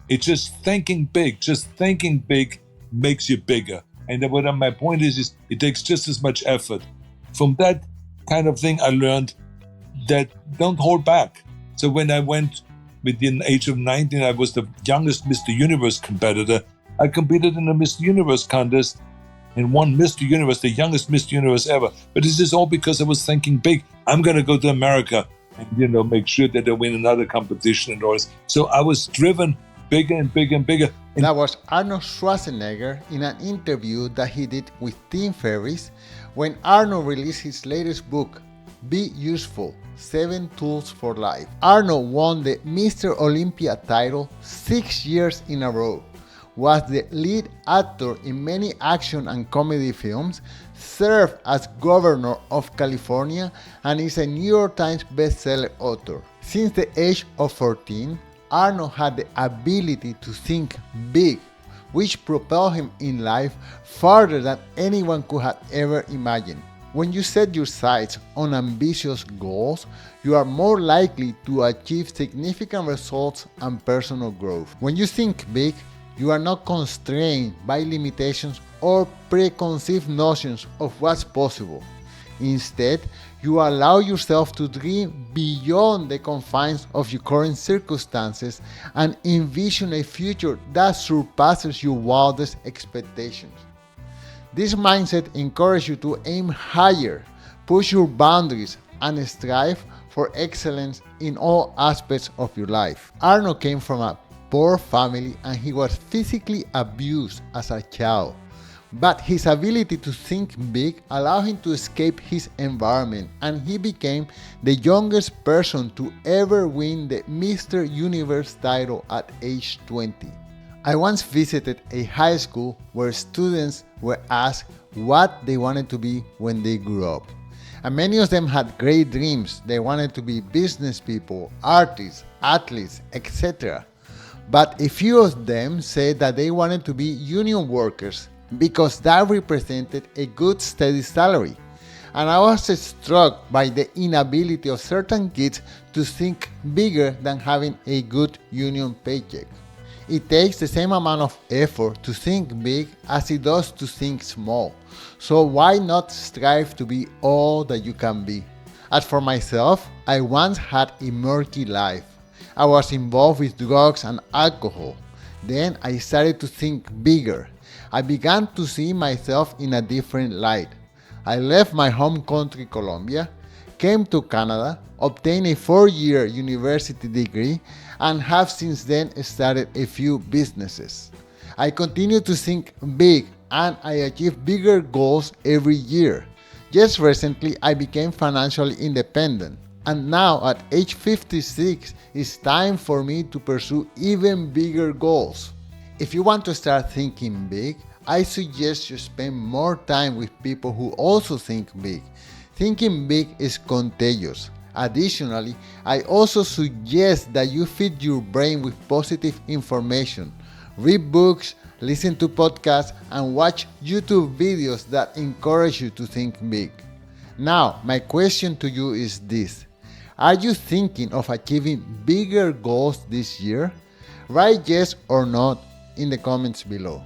It's just thinking big. Just thinking big makes you bigger. And then what my point is it takes just as much effort. From that kind of thing, I learned that don't hold back. So when I went within the age of 19, I was the youngest Mr. Universe competitor. I competed in a Mr. Universe contest and won Mr. Universe, the youngest Mr. Universe ever. But this is all because I was thinking big. I'm going to go to America and, make sure that I win another competition and all this. So I was driven bigger and bigger and bigger. And that was Arnold Schwarzenegger in an interview that he did with Tim Ferriss when Arnold released his latest book, Be Useful, 7 Tools for Life. Arnold won the Mr. Olympia title 6 years in a row, was the lead actor in many action and comedy films, served as governor of California, and is a New York Times bestseller author. Since the age of 14, Arnold had the ability to think big, which propelled him in life farther than anyone could have ever imagined. When you set your sights on ambitious goals, you are more likely to achieve significant results and personal growth. When you think big, you are not constrained by limitations or preconceived notions of what's possible. Instead, you allow yourself to dream beyond the confines of your current circumstances and envision a future that surpasses your wildest expectations. This mindset encourages you to aim higher, push your boundaries, and strive for excellence in all aspects of your life. Arnold came from a poor family and he was physically abused as a child. But his ability to think big allowed him to escape his environment, and he became the youngest person to ever win the Mr. Universe title at age 20. I once visited a high school where students were asked what they wanted to be when they grew up. And many of them had great dreams. They wanted to be business people, artists, athletes, etc. But a few of them said that they wanted to be union workers, because that represented a good steady salary. And I was struck by the inability of certain kids to think bigger than having a good union paycheck. It takes the same amount of effort to think big as it does to think small. So why not strive to be all that you can be? As for myself, I once had a murky life. I was involved with drugs and alcohol. Then I started to think bigger. I began to see myself in a different light. I left my home country, Colombia, came to Canada, obtained a 4-year university degree, and have since then started a few businesses. I continue to think big and I achieve bigger goals every year. Just recently, I became financially independent. And now at age 56, it's time for me to pursue even bigger goals. If you want to start thinking big, I suggest you spend more time with people who also think big. Thinking big is contagious. Additionally, I also suggest that you feed your brain with positive information. Read books, listen to podcasts, and watch YouTube videos that encourage you to think big. Now, my question to you is this. Are you thinking of achieving bigger goals this year? Write yes or no in the comments below.